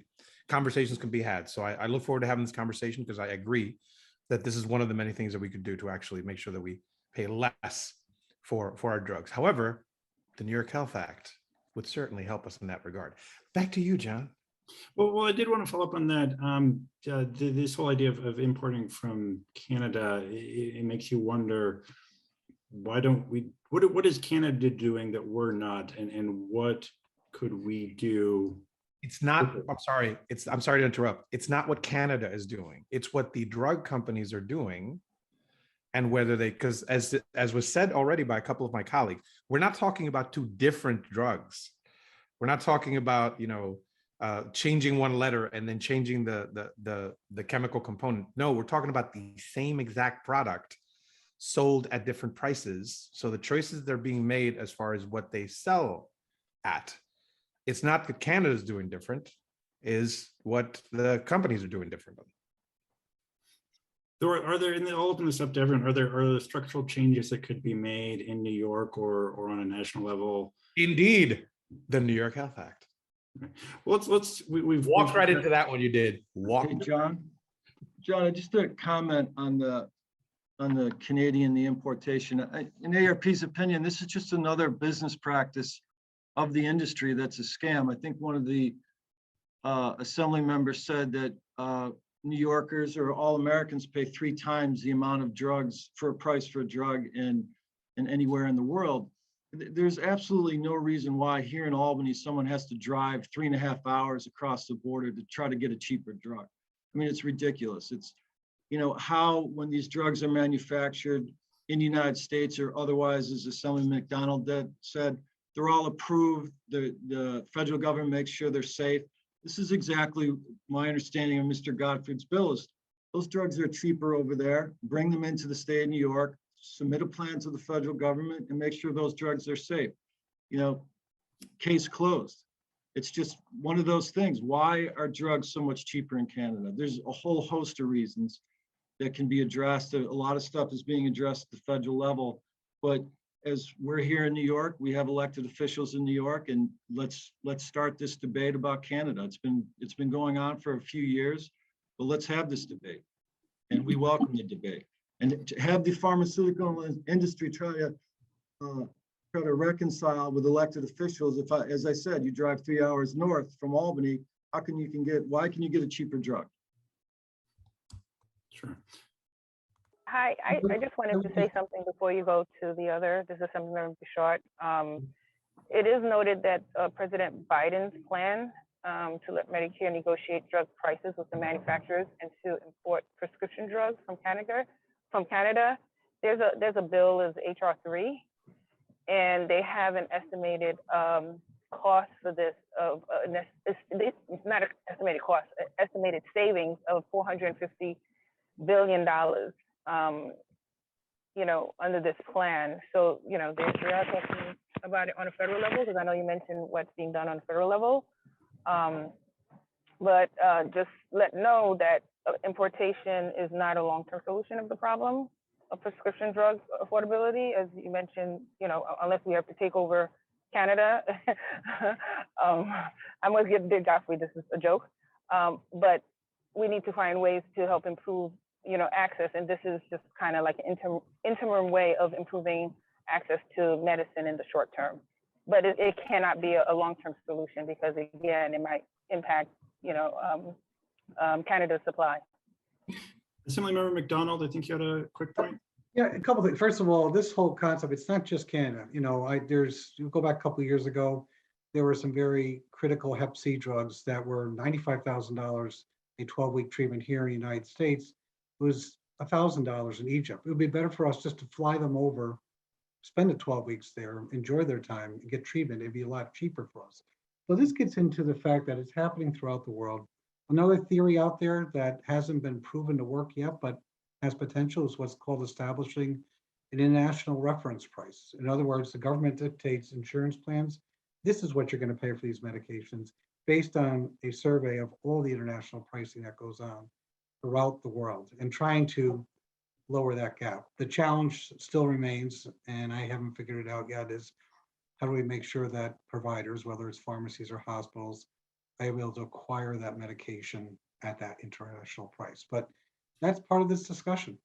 conversations can be had. So I look forward to having this conversation, because I agree that this is one of the many things that we could do to actually make sure that we pay less for our drugs. However, the New York Health Act would certainly help us in that regard. Back to you, John. Well, I did want to follow up on that. This whole idea of importing from Canada, it makes you wonder, why don't we, what is Canada doing that we're not, and what could we do? It's not, I'm sorry to interrupt. It's not what Canada is doing. It's what the drug companies are doing, and whether they, because as was said already by a couple of my colleagues, we're not talking about two different drugs. We're not talking about, changing one letter and then changing the chemical component. No, we're talking about the same exact product sold at different prices. So the choices that are being made as far as what they sell at, it's not that Canada's doing different, is what the companies are doing differently. Are there, and I'll open this up to everyone, are there structural changes that could be made in New York or on a national level? Indeed, the New York Health Act. Well, we've walked right into that one. You did. Hey, John, just a comment on the Canadian, the importation. In AARP's opinion, this is just another business practice of the industry that's a scam. I think one of the assembly members said that New Yorkers or all Americans pay 3 times the amount of drugs for a price for a drug in anywhere in the world. There's absolutely no reason why here in Albany someone has to drive 3.5 hours across the border to try to get a cheaper drug. I mean, it's ridiculous. It's, how when these drugs are manufactured in the United States or otherwise, as Assemblyman McDonald said, they're all approved. The federal government makes sure they're safe. This is exactly my understanding of Mr. Gottfried's bill. Is those drugs are cheaper over there, bring them into the state of New York, submit a plan to the federal government, and make sure those drugs are safe. Case closed. It's just one of those things. Why are drugs so much cheaper in Canada? There's a whole host of reasons that can be addressed. A lot of stuff is being addressed at the federal level, but as we're here in New York, we have elected officials in New York, and let's start this debate about Canada. It's been going on for a few years, but let's have this debate, and we welcome the debate. And to have the pharmaceutical industry try to reconcile with elected officials, as I said, you drive 3 hours north from Albany, why can you get a cheaper drug? Sure. Hi, I just wanted to say something before you go to the other. This is Assemblymember Short. It is noted that President Biden's plan to let Medicare negotiate drug prices with the manufacturers and to import prescription drugs from Canada. There's a bill, is HR 3, and they have an estimated cost for this of it's not an estimated cost, estimated savings of $450 billion. Under this plan. So, they are talking about it on a federal level, because I know you mentioned what's being done on a federal level. But just know that importation is not a long-term solution of the problem of prescription drug affordability. As you mentioned, unless we have to take over Canada. I'm going to get Gottfried, this is a joke. But we need to find ways to help improve access. And this is just kind of like an interim way of improving access to medicine in the short term. But it cannot be a long-term solution because, again, it might impact, Canada's supply. Assemblymember McDonald, I think you had a quick point. Yeah, a couple things. First of all, this whole concept, it's not just Canada. You go back a couple of years ago, there were some very critical Hep C drugs that were $95,000 a 12-week treatment here in the United States. It was $1,000 in Egypt. It would be better for us just to fly them over, spend the 12 weeks there, enjoy their time, and get treatment. It'd be a lot cheaper for us. So this gets into the fact that it's happening throughout the world. Another theory out there that hasn't been proven to work yet, but has potential, is what's called establishing an international reference price. In other words, the government dictates insurance plans. This is what you're going to pay for these medications based on a survey of all the international pricing that goes on throughout the world and trying to lower that gap. The challenge still remains, and I haven't figured it out yet, is how do we make sure that providers, whether it's pharmacies or hospitals, are able to acquire that medication at that international price. But that's part of this discussion.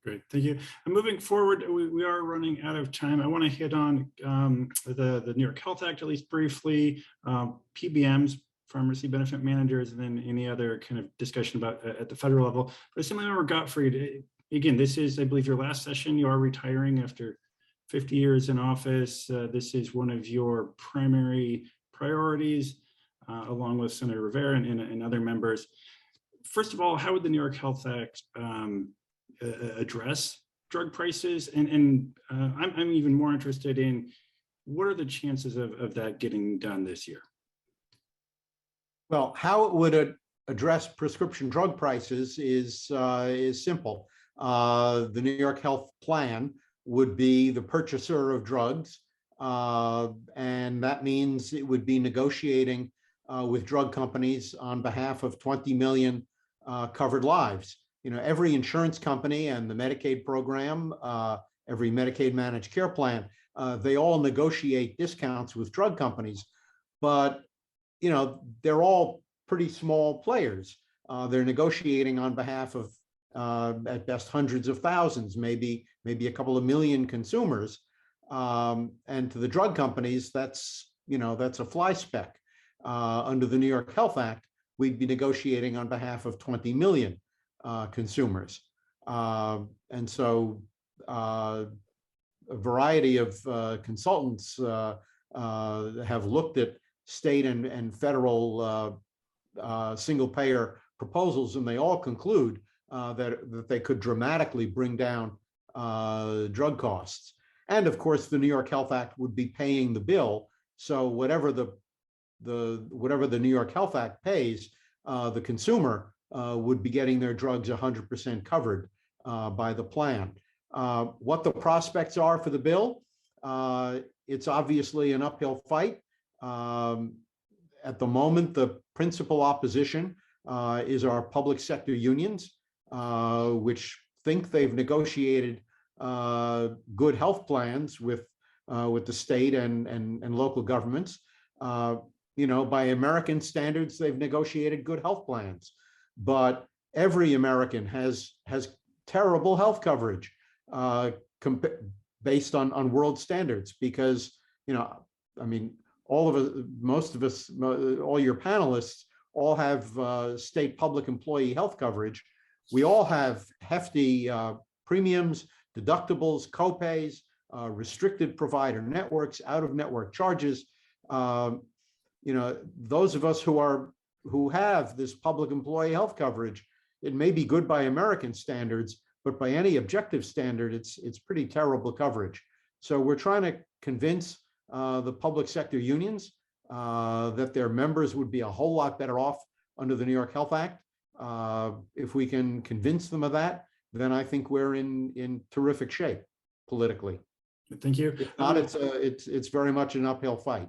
Great, thank you. And moving forward, we are running out of time. I want to hit on the New York Health Act, at least briefly, PBMs, pharmacy benefit managers, and then any other kind of discussion about at the federal level. But Assemblymember Gottfried, again, this is, I believe, your last session. You are retiring after 50 years in office. This is one of your primary priorities, along with Senator Rivera and other members. First of all, how would the New York Health Act address drug prices? And I'm even more interested in what are the chances of that getting done this year? Well, how it would address prescription drug prices is simple. The New York Health Plan would be the purchaser of drugs, and that means it would be negotiating with drug companies on behalf of 20 million covered lives. Every insurance company and the Medicaid program, every Medicaid managed care plan, they all negotiate discounts with drug companies, but they're all pretty small players. They're negotiating on behalf of, at best, hundreds of thousands, maybe a couple of million consumers. And to the drug companies, that's a fly speck. Under the New York Health Act, we'd be negotiating on behalf of 20 million consumers. And so a variety of consultants have looked at state and federal single payer proposals, and they all conclude that they could dramatically bring down drug costs. And of course, the New York Health Act would be paying the bill. So whatever the New York Health Act pays, the consumer would be getting their drugs 100% covered by the plan. What the prospects are for the bill, it's obviously an uphill fight. At the moment, the principal opposition is our public sector unions, which think they've negotiated good health plans with the state and local governments. By American standards, they've negotiated good health plans, but every American has terrible health coverage based on world standards, because all of us, most of us, all your panelists all have state public employee health coverage. We all have hefty premiums, deductibles, copays, restricted provider networks, out-of-network charges. Those of us who have this public employee health coverage, it may be good by American standards, but by any objective standard, it's pretty terrible coverage. So we're trying to convince the public sector unions that their members would be a whole lot better off under the New York Health Act. If we can convince them of that, then I think we're in terrific shape politically. Thank you. If not, it's very much an uphill fight.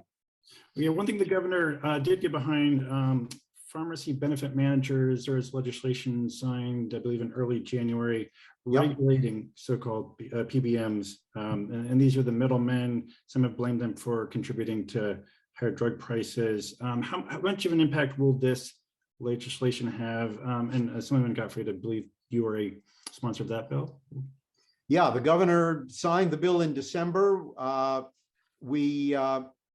Yeah, one thing the governor did get behind, pharmacy benefit managers. There is legislation signed, I believe, in early January, regulating so-called PBMs. And these are the middlemen. Some have blamed them for contributing to higher drug prices. How much of an impact will this legislation have? And Assemblymember Gottfried, I believe you are a sponsor of that bill? Yeah, the governor signed the bill in December.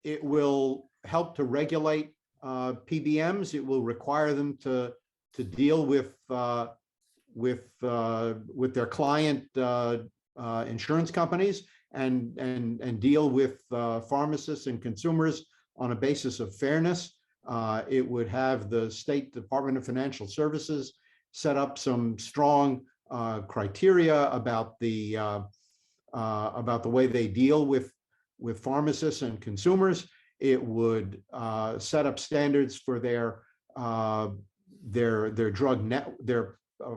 It will help to regulate PBMs. It will require them to deal with their client insurance companies and deal with pharmacists and consumers on a basis of fairness. It would have the State Department of Financial Services set up some strong criteria about the way they deal with pharmacists and consumers. It would set up standards for their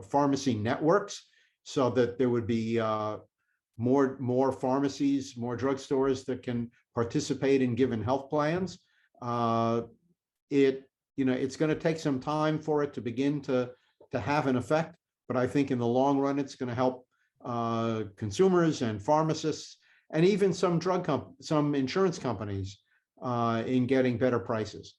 pharmacy networks, so that there would be more pharmacies, more drugstores that can participate in given health plans. It's going to take some time for it to begin to have an effect, but I think in the long run, it's going to help consumers and pharmacists and even some some insurance companies in getting better prices.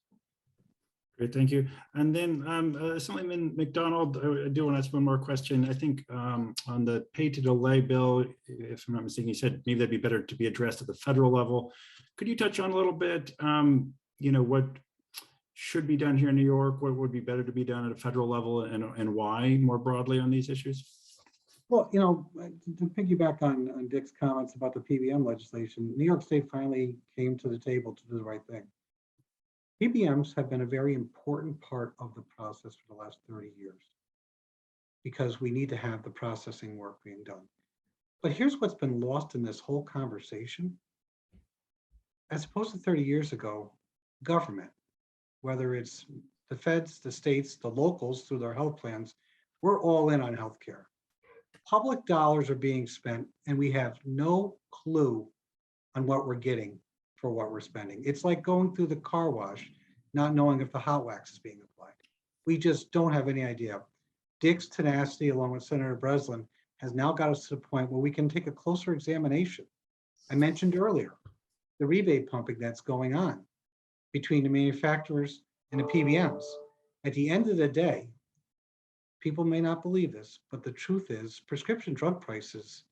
Great, thank you. And then Assemblyman McDonald, I do want to ask one more question. I think on the pay to delay bill, if I'm not mistaken, you said maybe that'd be better to be addressed at the federal level. Could you touch on a little bit, what should be done here in New York? What would be better to be done at a federal level, and why more broadly on these issues? Well, to piggyback on Dick's comments about the PBM legislation, New York State finally came to the table to do the right thing. PBMs have been a very important part of the process for the last 30 years because we need to have the processing work being done. But here's what's been lost in this whole conversation. As opposed to 30 years ago, government, whether it's the feds, the states, the locals through their health plans, we're all in on healthcare. Public dollars are being spent and we have no clue on what we're getting for what we're spending. It's like going through the car wash, not knowing if the hot wax is being applied. We just don't have any idea. Dick's tenacity, along with Senator Breslin, has now got us to the point where we can take a closer examination. I mentioned earlier, the rebate pumping that's going on between the manufacturers and the PBMs. At the end of the day, people may not believe this, but the truth is prescription drug prices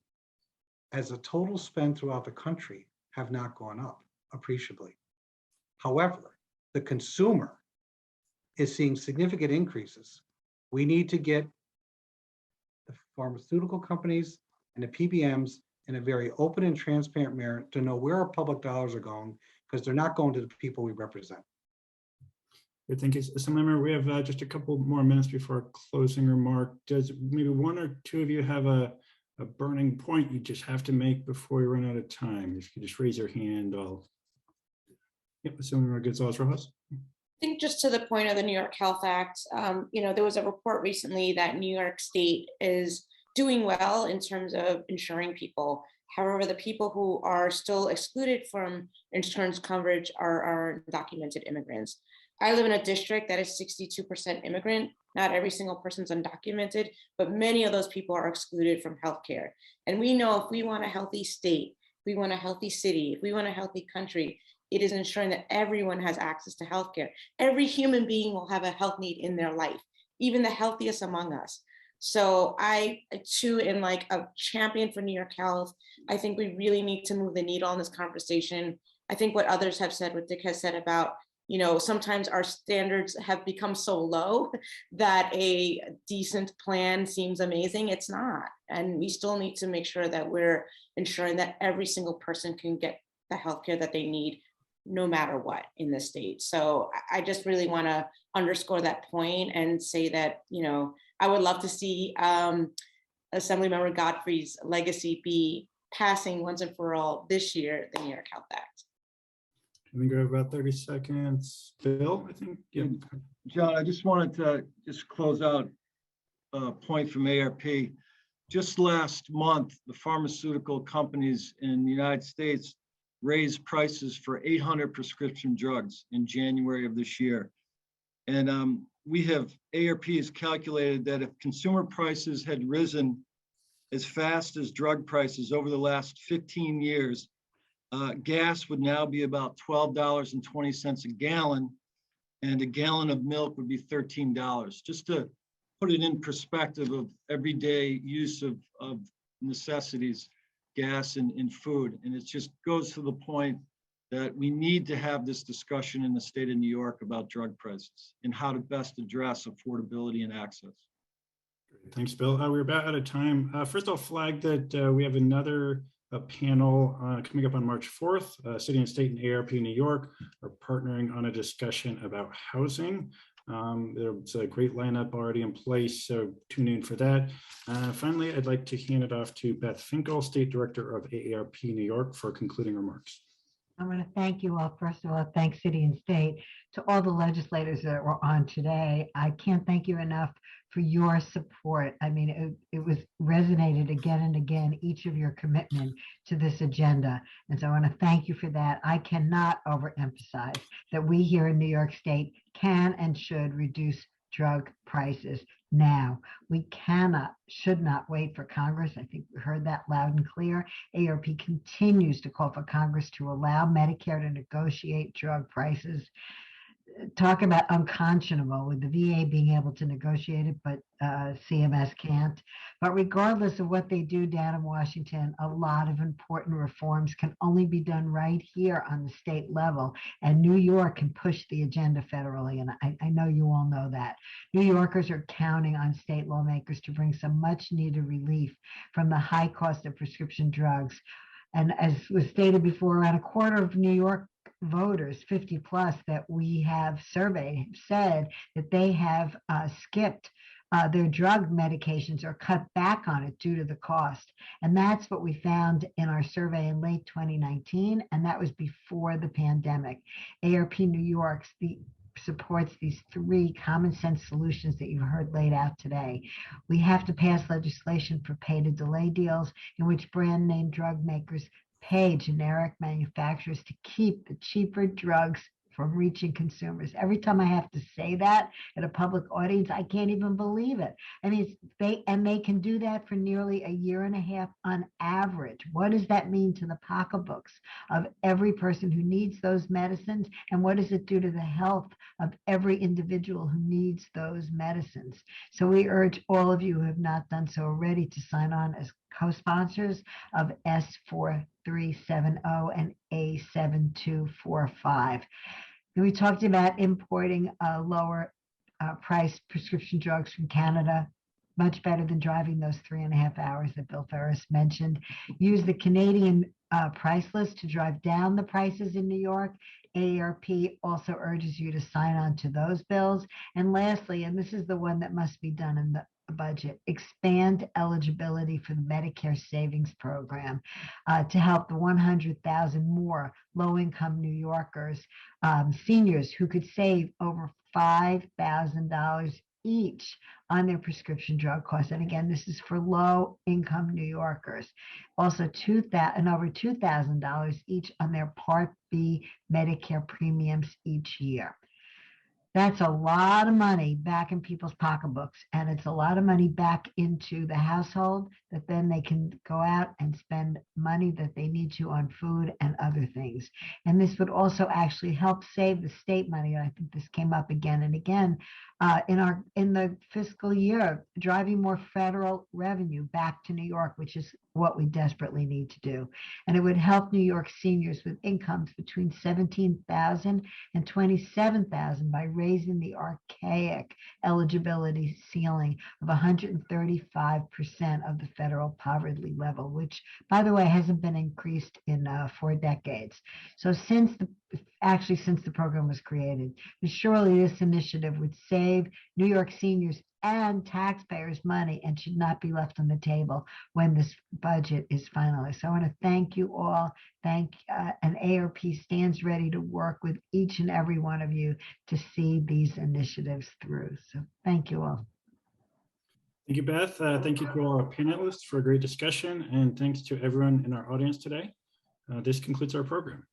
as a total spend throughout the country have not gone up appreciably. However, the consumer is seeing significant increases. We need to get the pharmaceutical companies and the PBMs in a very open and transparent manner to know where our public dollars are going, because they're not going to the people we represent. Good, thank you. Assemblymember, we have just a couple more minutes before our closing remark. Does maybe one or two of you have a burning point you just have to make before we run out of time? If you just raise your hand, Yep, Assemblymember González-Rojas. I think just to the point of the New York Health Act, there was a report recently that New York State is doing well in terms of insuring people. However, the people who are still excluded from insurance coverage are undocumented immigrants. I live in a district that is 62% immigrant. Not every single person's undocumented, but many of those people are excluded from healthcare. And we know if we want a healthy state, if we want a healthy city, if we want a healthy country, it is ensuring that everyone has access to healthcare. Every human being will have a health need in their life, even the healthiest among us. So I too am like a champion for New York Health. I think we really need to move the needle on this conversation. I think what others have said, what Dick has said about, sometimes our standards have become so low that a decent plan seems amazing. It's not. And we still need to make sure that we're ensuring that every single person can get the healthcare that they need, no matter what in the state. So I just really want to underscore that point and say that, I would love to see Assemblymember Gottfried's legacy be passing once and for all this year, the New York Health Act. I think we have about 30 seconds. Bill, I think. Yeah. John, I just wanted to close out a point from AARP. Just last month, the pharmaceutical companies in the United States raised prices for 800 prescription drugs in January of this year. And AARP has calculated that if consumer prices had risen as fast as drug prices over the last 15 years, gas would now be about $12.20 a gallon, and a gallon of milk would be $13. Just to put it in perspective of everyday use of necessities, gas and food. And it just goes to the point that we need to have this discussion in the state of New York about drug prices and how to best address affordability and access. Thanks, Bill. We're about out of time. First, I'll flag that we have another panel coming up on March 4th. City and State and AARP New York are partnering on a discussion about housing. There's a great lineup already in place, so tune in for that. Finally, I'd like to hand it off to Beth Finkel, State Director of AARP New York, for concluding remarks. I want to thank you all. First of all, thanks City and State. To all the legislators that were on today, I can't thank you enough for your support. I mean, it was resonated again and again, each of your commitment to this agenda. And so I want to thank you for that. I cannot overemphasize that we here in New York State can and should reduce drug prices now. We cannot, should not wait for Congress. I think we heard that loud and clear. AARP continues to call for Congress to allow Medicare to negotiate drug prices. Talk about unconscionable with the VA being able to negotiate it, but CMS can't. But regardless of what they do down in Washington, a lot of important reforms can only be done right here on the state level. And New York can push the agenda federally. And I know you all know that. New Yorkers are counting on state lawmakers to bring some much needed relief from the high cost of prescription drugs. And as was stated before, around a quarter of New York voters, 50 plus, that we have surveyed said that they have skipped their drug medications or cut back on it due to the cost. And that's what we found in our survey in late 2019, and that was before the pandemic. AARP New York supports these three common sense solutions that you've heard laid out today. We have to pass legislation for pay to delay deals in which brand name drug makers pay generic manufacturers to keep the cheaper drugs from reaching consumers. Every time I have to say that at a public audience, I can't even believe it. I mean, they can do that for nearly a year and a half on average. What does that mean to the pocketbooks of every person who needs those medicines? And what does it do to the health of every individual who needs those medicines? So we urge all of you who have not done so already to sign on as co-sponsors of S4370 and A7245. And we talked about importing lower price prescription drugs from Canada, much better than driving those 3.5 hours that Bill Ferris mentioned. Use the Canadian price list to drive down the prices in New York. AARP also urges you to sign on to those bills. And lastly, and this is the one that must be done in the budget, expand eligibility for the Medicare Savings Program to help the 100,000 more low-income New Yorkers, seniors who could save over $5,000 each on their prescription drug costs. And again, this is for low-income New Yorkers. Also, over $2,000 each on their Part B Medicare premiums each year. That's a lot of money back in people's pocketbooks, and it's a lot of money back into the household that then they can go out and spend money that they need to on food and other things. And this would also actually help save the state money. And I think this came up again and again in the fiscal year, driving more federal revenue back to New York, which is what we desperately need to do. And it would help New York seniors with incomes between $17,000 and $27,000 by raising the archaic eligibility ceiling of 135% of the federal poverty level, which, by the way, hasn't been increased in 4 decades. So since the program was created, surely this initiative would save New York seniors and taxpayers money and should not be left on the table when this budget is finalized. So I want to thank you all. And AARP stands ready to work with each and every one of you to see these initiatives through. So thank you all. Thank you, Beth. Thank you to all our panelists for a great discussion, and thanks to everyone in our audience today. This concludes our program.